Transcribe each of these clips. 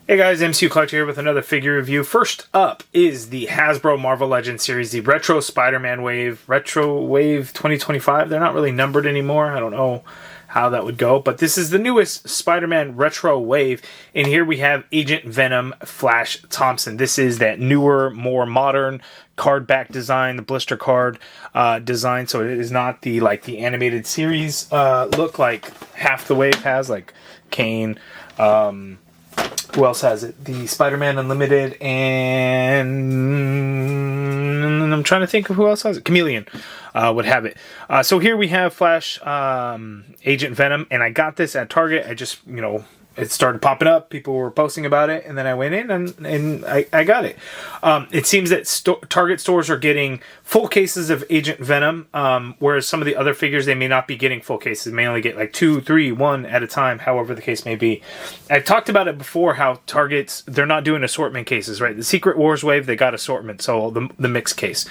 Hey guys, MCU Collector here with another figure review. First up is the Hasbro Marvel Legends series, the Retro Spider-Man Wave, Retro Wave 2025. They're not really numbered anymore. I don't know how that would go, but this is the newest Spider-Man Retro Wave, and here we have Agent Venom / Thompson. This is that newer, more modern card back design, the blister card design, so it is not the the animated series look like half the wave has, like Kane, who else has it? The Spider-Man Unlimited, and I'm trying to think of who else has it. Chameleon would have it. So here we have Flash, Agent Venom, and I got this at Target. I just, it started popping up. People were posting about it, and then I went in and I got it. It seems that Target stores are getting full cases of Agent Venom, whereas some of the other figures, they may not be getting full cases. They may only get like 2, 3, 1 at a time, however the case may be. I've talked about it before, how Targets, they're not doing assortment cases, right? The Secret Wars wave, they got assortment, so the mixed case.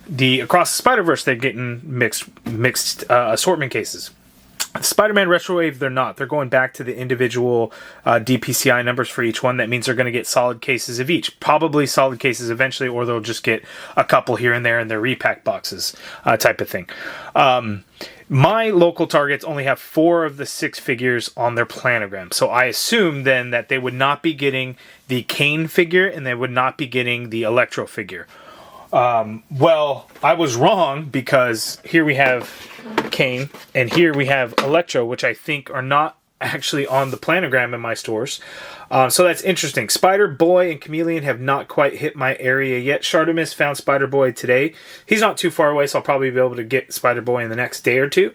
The Across the Spider-Verse, they're getting mixed assortment cases. Spider-Man Retro Wave, they're not. They're going back to the individual DPCI numbers for each one. That means they're going to get solid cases of each. Probably solid cases eventually, or they'll just get a couple here and there in their repack boxes type of thing. My local Targets only have 4 of the 6 figures on their planogram. So I assume then that they would not be getting the Kane figure and they would not be getting the Electro figure. Well, I was wrong, because here we have Kane and here we have Electro, which I think are not actually on the planogram in my stores. So that's interesting. Spider-Boy and Chameleon have not quite hit my area yet. Shardamus found Spider-Boy today. He's not too far away, so I'll probably be able to get Spider-Boy in the next day or two.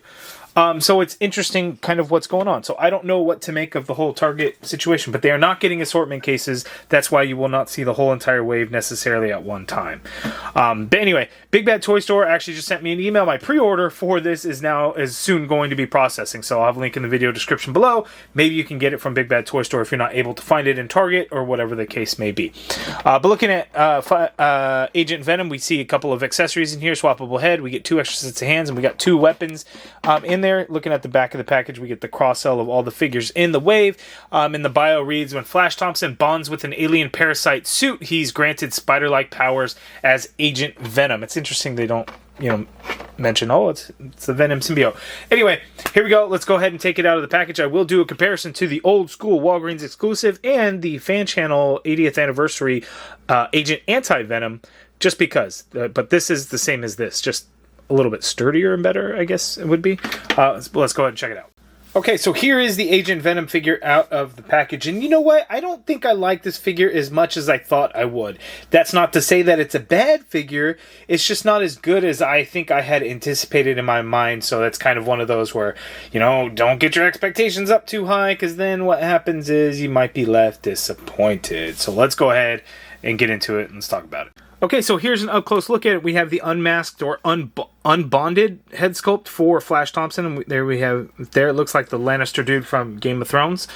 So it's interesting kind of what's going on. So I don't know what to make of the whole Target situation, but they are not getting assortment cases. That's why you will not see the whole entire wave necessarily at one time. But anyway, Big Bad Toy Store actually just sent me an email. My pre-order for this is soon going to be processing. So I'll have a link in the video description below. Maybe you can get it from Big Bad Toy Store if you're not able to find it in Target or whatever the case may be. But looking at Agent Venom, we see a couple of accessories in here. Swappable head. We get 2 extra sets of hands, and we got 2 weapons in there. Looking at the back of the package, we get the cross-sell of all the figures in the wave. In the bio reads, when Flash Thompson bonds with an alien parasite suit, he's granted spider-like powers as Agent Venom. It's interesting they don't, mention, it's the Venom symbiote. Anyway, here we go. Let's go ahead and take it out of the package. I will do a comparison to the old school Walgreens exclusive and the fan channel 80th anniversary Agent Anti-Venom, just because. But this is the same as this, just a little bit sturdier and better, I guess it would be. Let's go ahead and check it out. Okay, so here is the Agent Venom figure out of the package. And you know what? I don't think I like this figure as much as I thought I would. That's not to say that it's a bad figure. It's just not as good as I think I had anticipated in my mind. So that's kind of one of those where, don't get your expectations up too high, because then what happens is you might be left disappointed. So let's go ahead and get into it and let's talk about it. Okay, so here's an up-close look at it. We have the unmasked or unbonded head sculpt for Flash Thompson. And there it looks like the Lannister dude from Game of Thrones.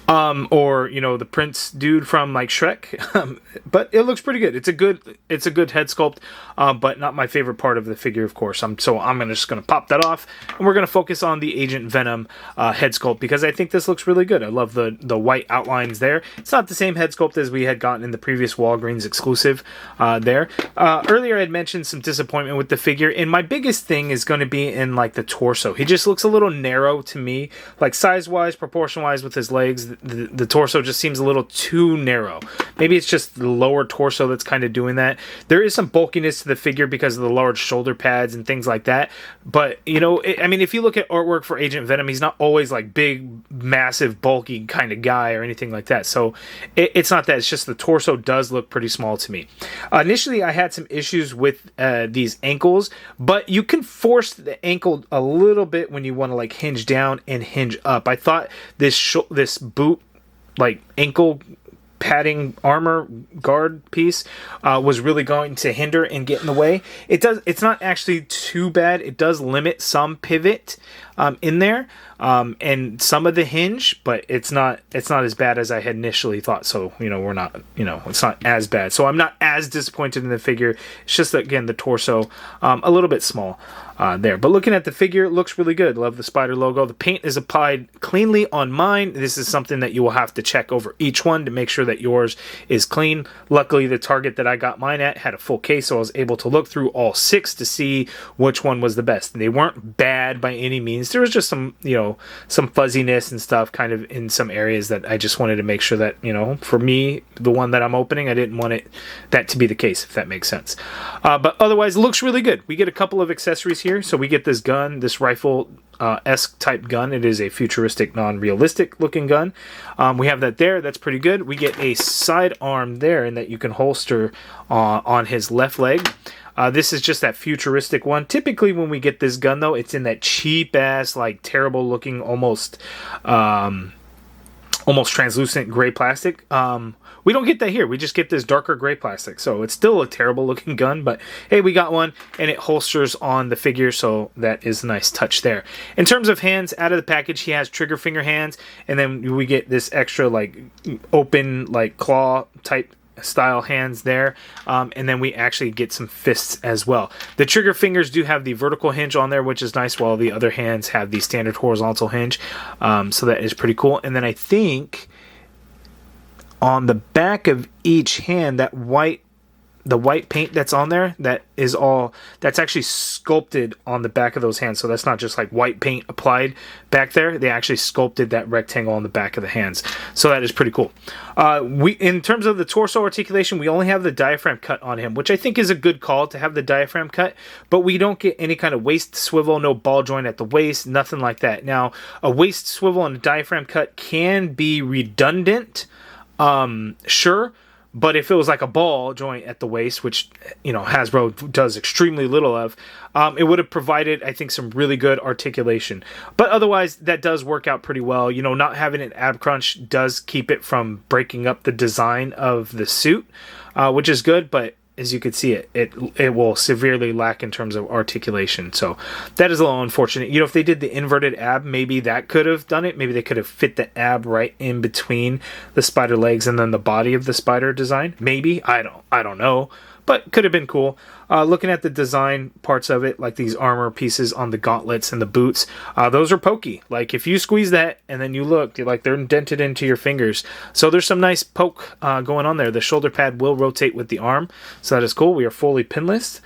Or, the Prince dude from, Shrek. But it looks pretty good. It's a good head sculpt, but not my favorite part of the figure, of course. So I'm just going to pop that off, and we're going to focus on the Agent Venom head sculpt, because I think this looks really good. I love the white outlines there. It's not the same head sculpt as we had gotten in the previous Walgreens exclusive there. Earlier I had mentioned some disappointment with the figure, and my biggest thing is going to be in the torso. He just looks a little narrow to me, size-wise, proportion-wise with his legs. The torso just seems a little too narrow. Maybe it's just the lower torso that's kind of doing that. There is some bulkiness to the figure because of the large shoulder pads and things like that, but if you look at artwork for Agent Venom, he's not always big, massive, bulky kind of guy or anything like that. So it's not that. It's just the torso does look pretty small to me. Initially, I had some issues with these ankles, but you can force the ankle a little bit when you want to hinge down and hinge up. I thought this boot, ankle padding armor guard piece was really going to hinder and get in the way. It's not actually too bad. It does limit some pivot in there and some of the hinge, but it's not as bad as I had initially thought. So we're not it's not as bad. So I'm not as disappointed in the figure. It's just that, again, the torso a little bit small. there. But looking at the figure, it looks really good. Love the spider logo. The paint is applied cleanly on mine. This is something that you will have to check over each one to make sure that yours is clean. Luckily, the Target that I got mine at had a full case, so I was able to look through all 6 to see which one was the best. They weren't bad by any means. There was just some, some fuzziness and stuff kind of in some areas that I just wanted to make sure that, for me, the one that I'm opening, I didn't want that to be the case, if that makes sense. But otherwise, it looks really good. We get a couple of accessories here. So we get this gun, this rifle-esque type gun. It is a futuristic, non-realistic looking gun. We have that there. That's pretty good. We get a sidearm there and that you can holster on his left leg. This is just that futuristic one. Typically when we get this gun, though, it's in that cheap-ass, like, terrible-looking, almost translucent gray plastic. We don't get that here. We just get this darker gray plastic. So it's still a terrible looking gun, but hey, we got one, and it holsters on the figure, so that is a nice touch there. In terms of hands, out of the package, he has trigger finger hands, and then we get this extra like open like claw type style hands there, and then we actually get some fists as well. The trigger fingers do have the vertical hinge on there, which is nice, while the other hands have the standard horizontal hinge, so that is pretty cool. And then I think on the back of each hand, the white paint that's on there, that's actually sculpted on the back of those hands. So that's not just like white paint applied back there. They actually sculpted that rectangle on the back of the hands. So that is pretty cool. In terms of the torso articulation, we only have the diaphragm cut on him, which I think is a good call to have the diaphragm cut, but we don't get any kind of waist swivel, no ball joint at the waist, nothing like that. Now, a waist swivel and a diaphragm cut can be redundant, sure, but if it was like a ball joint at the waist, which, Hasbro does extremely little of, it would have provided, I think, some really good articulation. But otherwise, that does work out pretty well. Not having an ab crunch does keep it from breaking up the design of the suit, which is good, but as you can see, it will severely lack in terms of articulation. So that is a little unfortunate. If they did the inverted ab, maybe that could have done it. Maybe they could have fit the ab right in between the spider legs and then the body of the spider design. Maybe. I don't know. But could have been cool. Looking at the design parts of it, like these armor pieces on the gauntlets and the boots, those are pokey. Like if you squeeze that and then you look, they're indented into your fingers. So there's some nice poke going on there. The shoulder pad will rotate with the arm, so that is cool. We are fully pinless.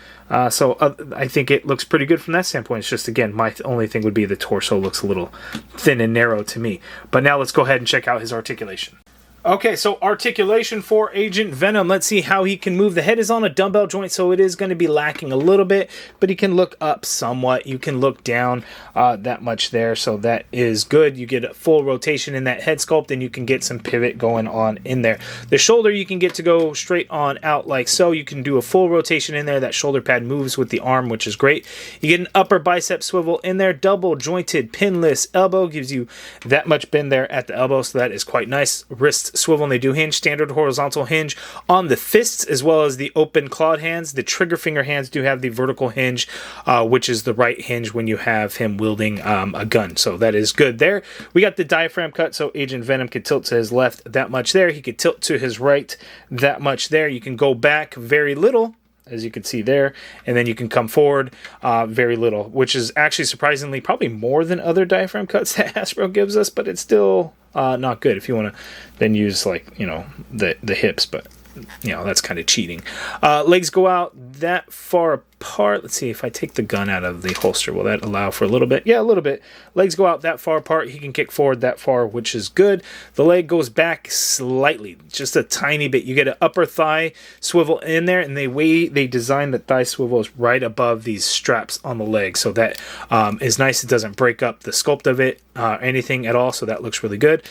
So I think it looks pretty good from that standpoint. It's just, again, my only thing would be the torso looks a little thin and narrow to me. But now let's go ahead and check out his articulation. Okay, so articulation for Agent Venom. Let's see how he can move. The head is on a dumbbell joint, so it is going to be lacking a little bit, but he can look up somewhat. You can look down that much there, so that is good. You get a full rotation in that head sculpt, and you can get some pivot going on in there. The shoulder, you can get to go straight on out like so. You can do a full rotation in there. That shoulder pad moves with the arm, which is great. You get an upper bicep swivel in there. Double jointed pinless elbow gives you that much bend there at the elbow, so that is quite nice. Wrist swivel, and they do hinge. Standard horizontal hinge on the fists as well as the open clawed hands. The trigger finger hands do have the vertical hinge, which is the right hinge when you have him wielding a gun. So that is good there. We got the diaphragm cut, so Agent Venom could tilt to his left that much there. He could tilt to his right that much there. You can go back very little, as you can see there, and then you can come forward very little, which is actually surprisingly probably more than other diaphragm cuts that Hasbro gives us, but it's still not good if you want to then use the hips, but that's kind of cheating. Legs go out that far apart. Let's see if I take the gun out of the holster. Will that allow for a little bit? Yeah, a little bit. Legs go out that far apart. He can kick forward that far, which is good. The leg goes back slightly, just a tiny bit. You get an upper thigh swivel in there, and the way they design the thigh swivel is right above these straps on the leg. So that is nice. It doesn't break up the sculpt of it anything at all, so that looks really good.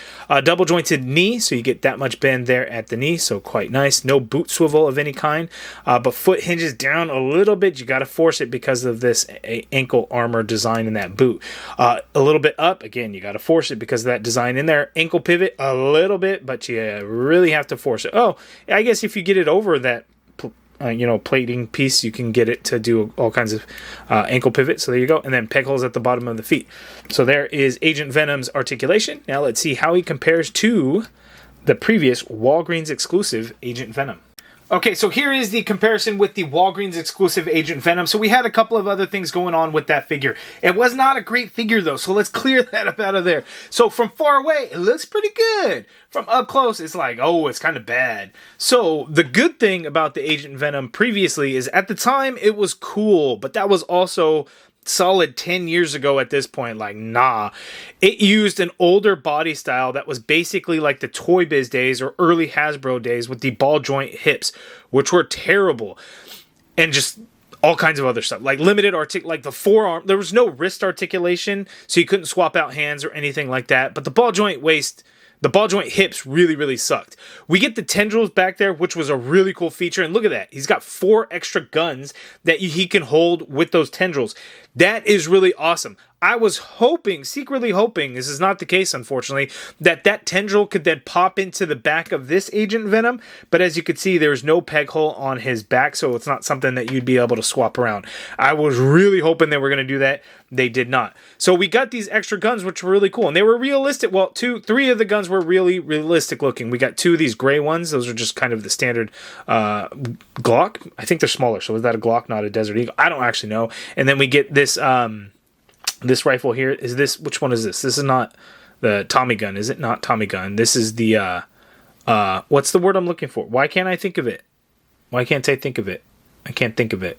Double jointed knee, so you get that much bend there at the knee, so quite nice. No boot swivel of any kind, but foot hinges down a little bit. You got to force it because of this ankle armor design in that boot. A little bit up, again, you got to force it because of that design in there. Ankle pivot a little bit, but you really have to force it. Oh, I guess if you get it over that plating piece, you can get it to do all kinds of ankle pivot. So there you go. And then peg holes at the bottom of the feet. So there is Agent Venom's articulation. Now let's see how he compares to the previous Walgreens exclusive Agent Venom. Okay, so here is the comparison with the Walgreens exclusive Agent Venom. So we had a couple of other things going on with that figure. It was not a great figure though, so let's clear that up out of there. So from far away, it looks pretty good. From up close, it's like, oh, it's kind of bad. So the good thing about the Agent Venom previously is at the time it was cool, but that was also solid 10 years ago at this point. Like, nah, it used an older body style that was basically like the Toy Biz days or early Hasbro days with the ball joint hips, which were terrible, and just all kinds of other stuff like limited like the forearm. There was no wrist articulation, so you couldn't swap out hands or anything like that. But the ball joint hips really sucked. We get the tendrils back there, which was a really cool feature. And look at that. He's got 4 extra guns that he can hold with those tendrils. That is really awesome. I was secretly hoping, this is not the case, unfortunately, that tendril could then pop into the back of this Agent Venom. But as you can see, there's no peg hole on his back, so it's not something that you'd be able to swap around. I was really hoping they were going to do that. They did not. So we got these extra guns, which were really cool. And they were realistic. Well, 3 of the guns were really realistic looking. We got 2 of these gray ones. Those are just kind of the standard Glock. I think they're smaller. So is that a Glock, not a Desert Eagle? I don't actually know. And then we get this this rifle here. Is this, which one is this? This is not the Tommy gun, is it? Not Tommy gun. This is the what's the word I'm looking for? Why can't I think of it? Why can't I think of it? I can't think of it.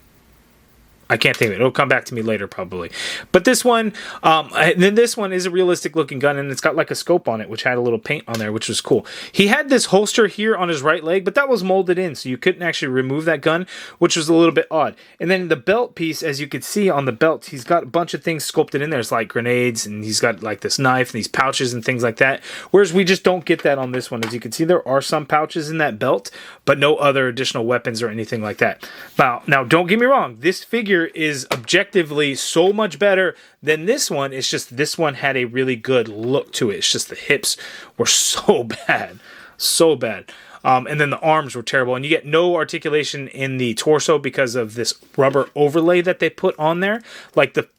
I can't think of it. It'll come back to me later, probably. But this one, and then this one is a realistic looking gun, and it's got like a scope on it, which had a little paint on there, which was cool. He had this holster here on his right leg, but that was molded in, so you couldn't actually remove that gun, which was a little bit odd. And then the belt piece, as you could see on the belt, he's got a bunch of things sculpted in there. It's like grenades, and he's got like this knife and these pouches and things like that. Whereas we just don't get that on this one. As you can see, there are some pouches in that belt, but no other additional weapons or anything like that. Now don't get me wrong. This figure is objectively so much better than this one. It's just this one had a really good look to it. It's just the hips were so bad. So bad. And then the arms were terrible. And you get no articulation in the torso because of this rubber overlay that they put on there.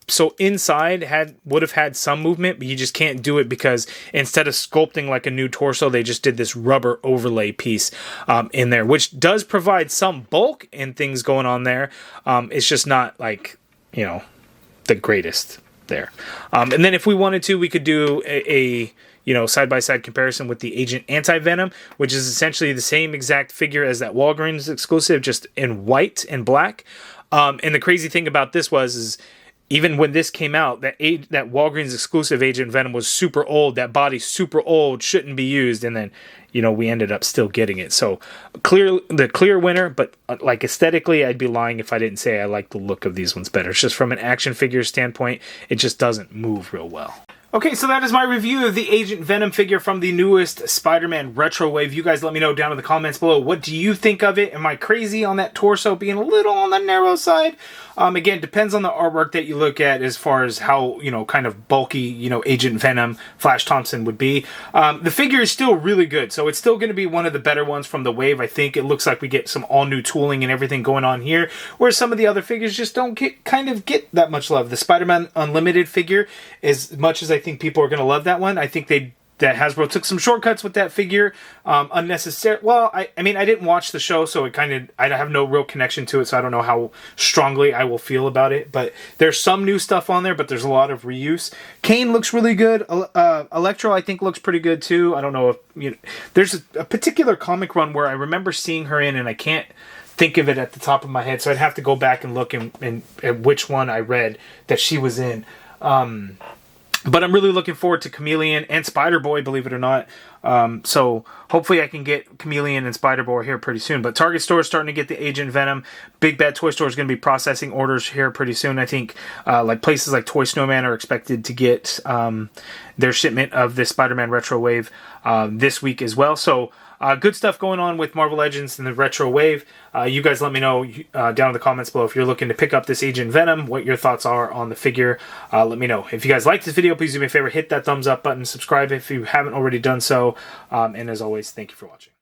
So inside would have had some movement, but you just can't do it because instead of sculpting like a new torso, they just did this rubber overlay piece in there, which does provide some bulk and things going on there. It's just not like, the greatest there. And then if we wanted to, we could do a side-by-side comparison with the Agent Anti-Venom, which is essentially the same exact figure as that Walgreens exclusive, just in white and black. And the crazy thing about this is even when this came out, that Walgreens exclusive Agent Venom was super old. That body super old, shouldn't be used. And then, we ended up still getting it. So the clear winner, but like aesthetically, I'd be lying if I didn't say I like the look of these ones better. It's just from an action figure standpoint, it just doesn't move real well. Okay, so that is my review of the Agent Venom figure from the newest Spider-Man Retro Wave. You guys let me know down in the comments below. What do you think of it? Am I crazy on that torso being a little on the narrow side? Again, depends on the artwork that you look at as far as how, kind of bulky, Agent Venom, Flash Thompson would be. The figure is still really good, so it's still going to be one of the better ones from the wave. I think it looks like we get some all-new tooling and everything going on here, whereas some of the other figures just don't get that much love. The Spider-Man Unlimited figure, as much as I think people are going to love that one, I think that Hasbro took some shortcuts with that figure, unnecessary. Well, I mean, I didn't watch the show, so I have no real connection to it, so I don't know how strongly I will feel about it. But there's some new stuff on there, but there's a lot of reuse. Kane looks really good. Electro, I think, looks pretty good too. I don't know if there's a particular comic run where I remember seeing her in, and I can't think of it at the top of my head, so I'd have to go back and look at which one I read that she was in. But I'm really looking forward to Chameleon and Spider-Boy, believe it or not. So hopefully I can get Chameleon and Spider-Boy here pretty soon. But Target store is starting to get the Agent Venom. Big Bad Toy Store is going to be processing orders here pretty soon. I think like places like Toy Snowman are expected to get their shipment of this Spider-Man Retro Wave this week as well. So good stuff going on with Marvel Legends and the Retro Wave. You guys let me know down in the comments below if you're looking to pick up this Agent Venom, what your thoughts are on the figure. Let me know. If you guys liked this video, please do me a favor, hit that thumbs up button, subscribe if you haven't already done so. And as always, thank you for watching.